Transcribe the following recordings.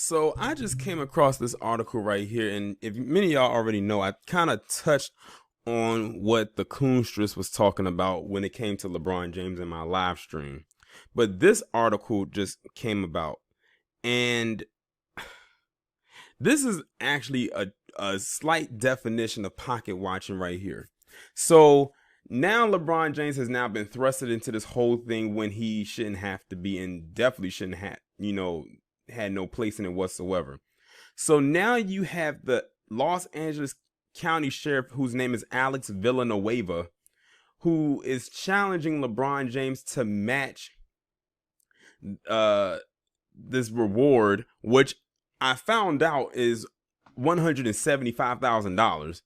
So I just came across this article right here, and if many of y'all already know, I kind of touched on what the Coonstress was talking about when it came to LeBron James in my live stream. But this article just came about, and this is actually a slight definition of pocket watching right here. So now LeBron James has now been thrusted into this whole thing when he shouldn't have to be, and definitely shouldn't have, had no place in it whatsoever. So now you have the Los Angeles County Sheriff, whose name is Alex Villanueva, who is challenging LeBron James to match this reward, which I found out is $175,000,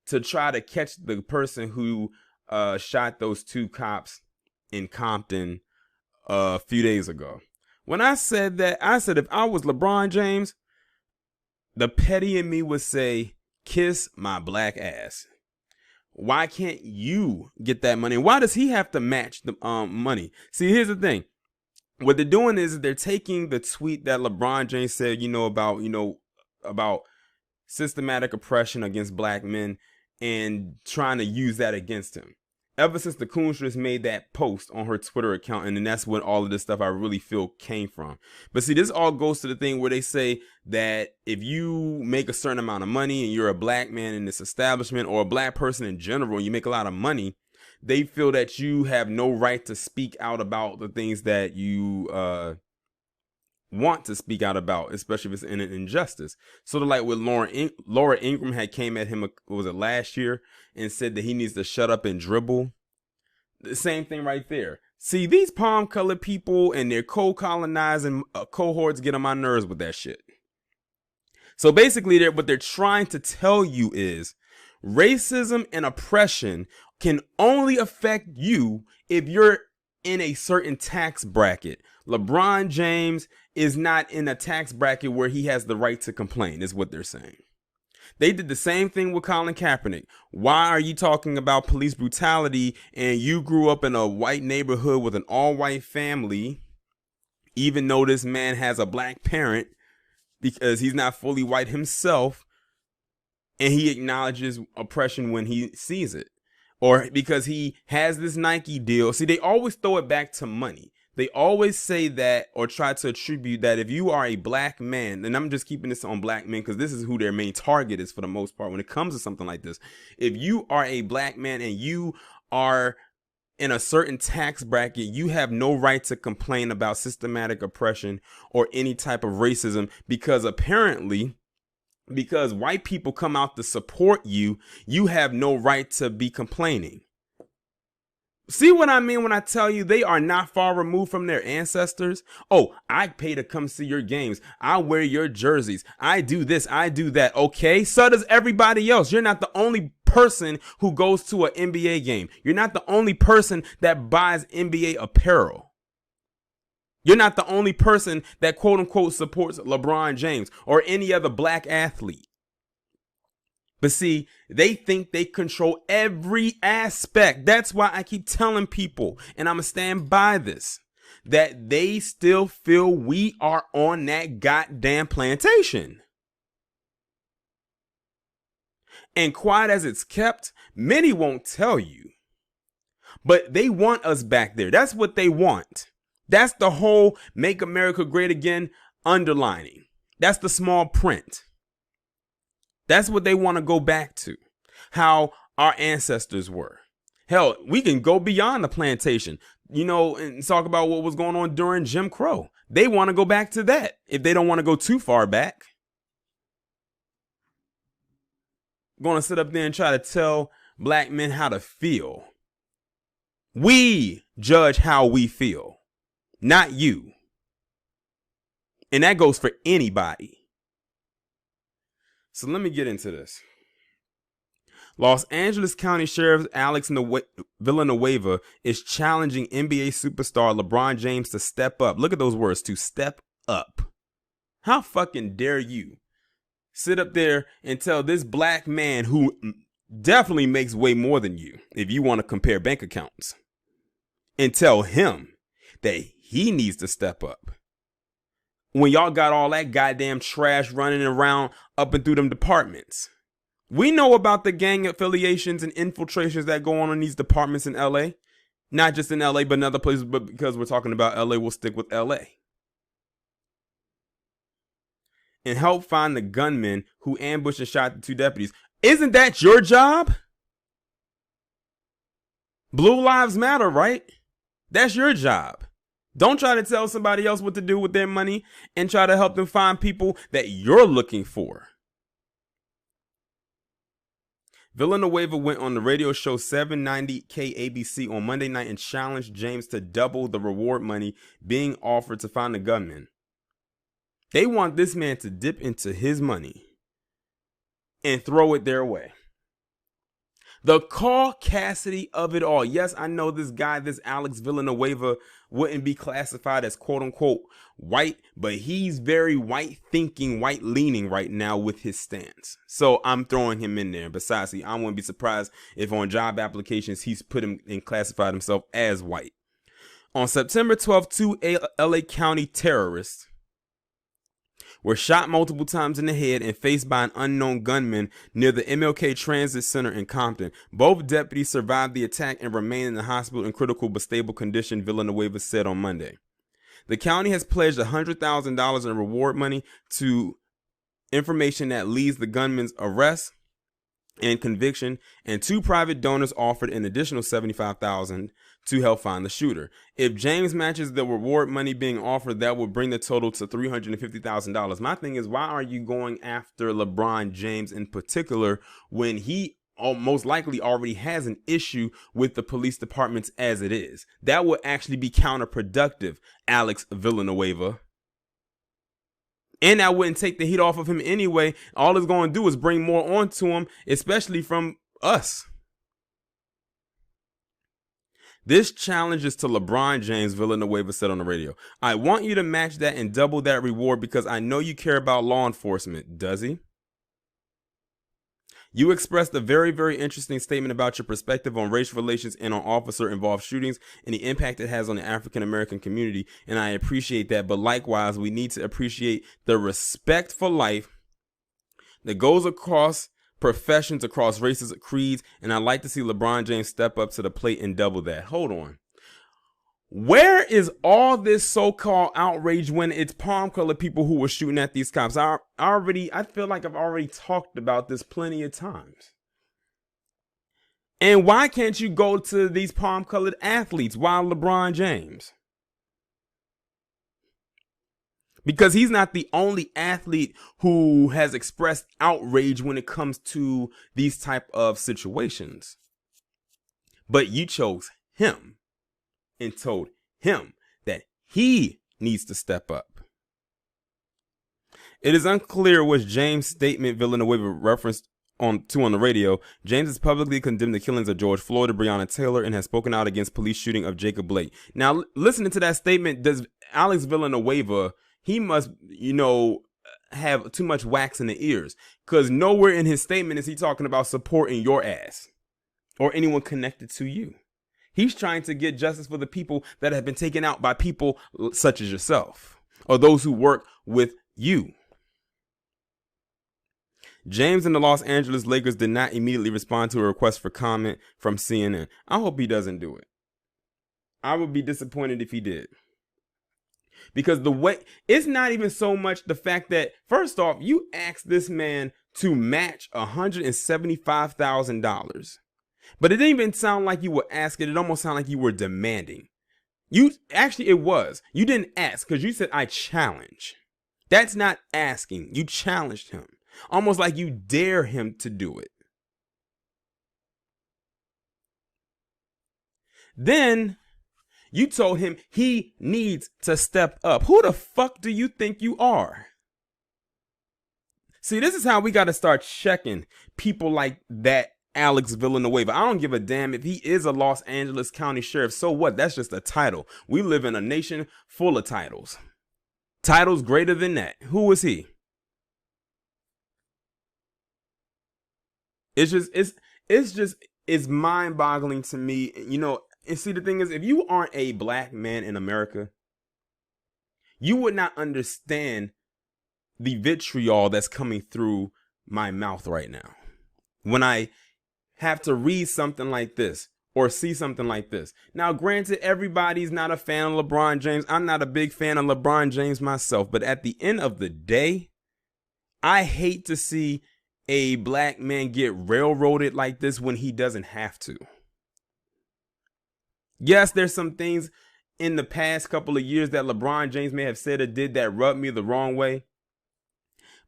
to try to catch the person who shot those two cops in Compton a few days ago. When I said that, I said if I was LeBron James, the petty in me would say, kiss my black ass. Why can't you get that money? Why does he have to match the money? See, here's the thing. What they're doing is they're taking the tweet that LeBron James said, about systematic oppression against black men, and trying to use that against him. Ever since the Coonstress made that post on her Twitter account, and then that's when all of this stuff I really feel came from. But see, this all goes to the thing where they say that if you make a certain amount of money and you're a black man in this establishment, or a black person in general, and you make a lot of money, they feel that you have no right to speak out about the things that you want to speak out about, especially if it's in an injustice. Sort of like what Laura Ingraham had came at him, was it last year, and said that he needs to shut up and dribble. The same thing right there. See, these palm colored people and their co-colonizing cohorts get on my nerves with that shit. So basically, what they're trying to tell you is racism and oppression can only affect you if you're in a certain tax bracket. LeBron James is not in a tax bracket where he has the right to complain, is what they're saying. They did the same thing with Colin Kaepernick. Why are you talking about police brutality and you grew up in a white neighborhood with an all-white family, even though this man has a black parent, because he's not fully white himself, and he acknowledges oppression when he sees it? Or because he has this Nike deal. See, they always throw it back to money. They always say that, or try to attribute that, if you are a black man, and I'm just keeping this on black men because this is who their main target is for the most part when it comes to something like this. If you are a black man and you are in a certain tax bracket, you have no right to complain about systematic oppression or any type of racism, because apparently, because white people come out to support you, you have no right to be complaining. See what I mean when I tell you they are not far removed from their ancestors? Oh, I pay to come see your games. I wear your jerseys. I do this. I do that. Okay, so does everybody else. You're not the only person who goes to an NBA game. You're not the only person that buys NBA apparel. You're not the only person that quote unquote supports LeBron James or any other black athlete. But see, they think they control every aspect. That's why I keep telling people, and I'm going to stand by this, that they still feel we are on that goddamn plantation. And quiet as it's kept, many won't tell you. But they want us back there. That's what they want. That's the whole Make America Great Again underlining. That's the small print. That's what they want to go back to, how our ancestors were. Hell, we can go beyond the plantation, and talk about what was going on during Jim Crow. They want to go back to that if they don't want to go too far back. Going to sit up there and try to tell black men how to feel. We judge how we feel, not you. And that goes for anybody. So let me get into this. Los Angeles County Sheriff Alex Villanueva is challenging NBA superstar LeBron James to step up. Look at those words, to step up. How fucking dare you sit up there and tell this black man, who definitely makes way more than you if you want to compare bank accounts, and tell him that he needs to step up. when y'all got all that goddamn trash running around up and through them departments. We know about the gang affiliations and infiltrations that go on in these departments in LA. Not just in LA, but in other places, but because we're talking about LA, we'll stick with LA. And help find the gunman who ambushed and shot the 2 deputies. Isn't that your job? Blue Lives Matter, right? That's your job. Don't try to tell somebody else what to do with their money and try to help them find people that you're looking for. Villanueva went on the radio show 790 KABC on Monday night and challenged James to double the reward money being offered to find the gunman. They want this man to dip into his money and throw it their way. The caucasity of it all. Yes, I know this guy, this Alex Villanueva, wouldn't be classified as quote unquote white, but he's very white thinking, white leaning right now with his stance. So I'm throwing him in there. Besides, I wouldn't be surprised if on job applications he's put him and classified himself as white. On September 12th, 2 LA County terrorists were shot multiple times in the head and faced by an unknown gunman near the MLK Transit Center in Compton. Both deputies survived the attack and remain in the hospital in critical but stable condition, Villanueva said on Monday. The county has pledged $100,000 in reward money to information that leads the gunman's arrest and conviction, and 2 private donors offered an additional $75,000 to help find the shooter. If James matches the reward money being offered, that would bring the total to $350,000. My thing is, why are you going after LeBron James in particular when he most likely already has an issue with the police departments as it is? That would actually be counterproductive, Alex Villanueva. And that wouldn't take the heat off of him anyway. All it's going to do is bring more onto him, especially from us. This challenge is to LeBron James, Villanueva said on the radio. I want you to match that and double that reward because I know you care about law enforcement. Does he? You expressed a very, very interesting statement about your perspective on race relations and on officer-involved shootings and the impact it has on the African-American community, and I appreciate that. But likewise, we need to appreciate the respect for life that goes across professions, across races, creeds, and I'd like to see LeBron James step up to the plate and double that. Hold on. Where is all this so-called outrage when it's palm-colored people who were shooting at these cops? I feel like I've already talked about this plenty of times. And why can't you go to these palm-colored athletes? Why LeBron James? Because he's not the only athlete who has expressed outrage when it comes to these type of situations. But you chose him and told him that he needs to step up. It is unclear which James' statement Villanueva referenced on the radio. James has publicly condemned the killings of George Floyd and Breonna Taylor and has spoken out against police shooting of Jacob Blake. Now, listening to that statement, does Alex Villanueva, he must, have too much wax in the ears, because nowhere in his statement is he talking about supporting your ass or anyone connected to you. He's trying to get justice for the people that have been taken out by people such as yourself or those who work with you. James and the Los Angeles Lakers did not immediately respond to a request for comment from CNN. I hope he doesn't do it. I would be disappointed if he did. Because it's not even so much the fact that, first off, you asked this man to match $175,000. But it didn't even sound like you were asking. It almost sounded like you were demanding. It was. You didn't ask because you said, I challenge. That's not asking. You challenged him. Almost like you dare him to do it. Then you told him he needs to step up. Who the fuck do you think you are? See, this is how we got to start checking people like that. Alex Villanueva. I don't give a damn if he is a Los Angeles County Sheriff. So what? That's just a title. We live in a nation full of titles. Titles greater than that. Who is he? It's mind-boggling to me. And see, the thing is, if you aren't a black man in America, you would not understand the vitriol that's coming through my mouth right now when I have to read something like this or see something like this. Now, granted, everybody's not a fan of LeBron James. I'm not a big fan of LeBron James myself, but at the end of the day, I hate to see a black man get railroaded like this when he doesn't have to. Yes, there's some things in the past couple of years that LeBron James may have said or did that rubbed me the wrong way.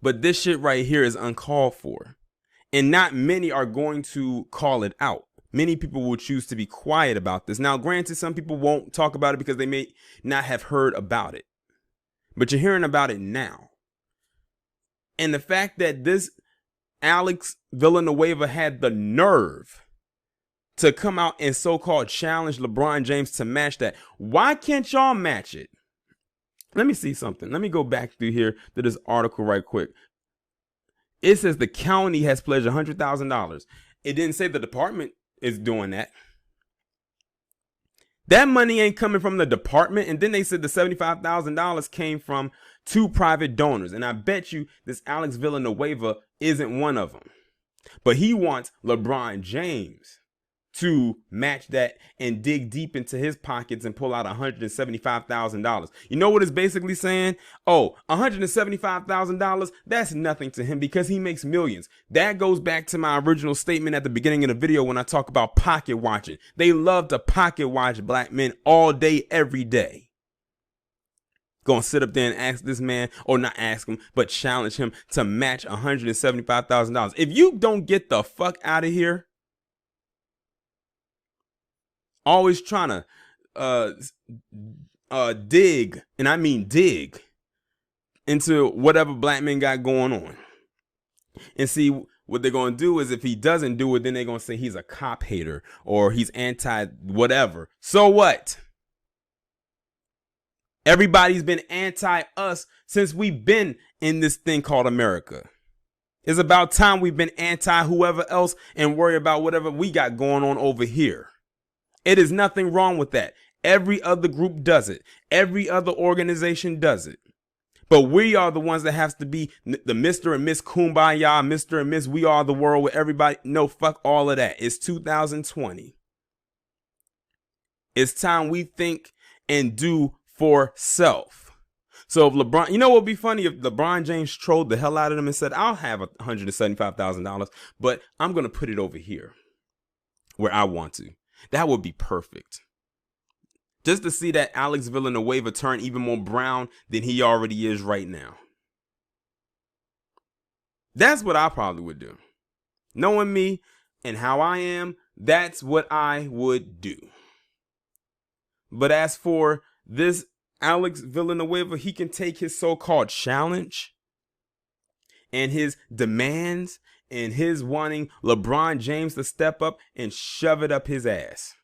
But this shit right here is uncalled for. And not many are going to call it out. Many people will choose to be quiet about this. Now, granted, some people won't talk about it because they may not have heard about it. But you're hearing about it now. And the fact that this Alex Villanueva had the nerve to come out and so-called challenge LeBron James to match that. Why can't y'all match it? Let me see something. Let me go back through here to this article right quick. It says the county has pledged $100,000. It didn't say the department is doing that. That money ain't coming from the department. And then they said the $75,000 came from 2 private donors. And I bet you this Alex Villanueva isn't one of them. But he wants LeBron James to match that and dig deep into his pockets and pull out $175,000. You know what it's basically saying? Oh, $175,000, that's nothing to him because he makes millions. That goes back to my original statement at the beginning of the video when I talk about pocket watching. They love to pocket watch black men all day, every day. Gonna sit up there and ask this man, or not ask him, but challenge him to match $175,000. If you don't get the fuck out of here, always trying to dig, and I mean dig, into whatever black men got going on. And see, what they're going to do is if he doesn't do it, then they're going to say he's a cop hater or he's anti whatever. So what? Everybody's been anti us since we've been in this thing called America. It's about time we've been anti whoever else and worry about whatever we got going on over here. It is nothing wrong with that. Every other group does it. Every other organization does it. But we are the ones that have to be the Mr. and Miss Kumbaya, Mr. and Miss We Are the World with everybody. No, fuck all of that. It's 2020. It's time we think and do for self. So if LeBron, you know what would be funny if LeBron James trolled the hell out of them and said, I'll have $175,000, but I'm going to put it over here where I want to. That would be perfect. Just to see that Alex Villanueva turn even more brown than he already is right now. That's what I probably would do. Knowing me and how I am, that's what I would do. But as for this Alex Villanueva, he can take his so-called challenge and his demands and his wanting LeBron James to step up and shove it up his ass.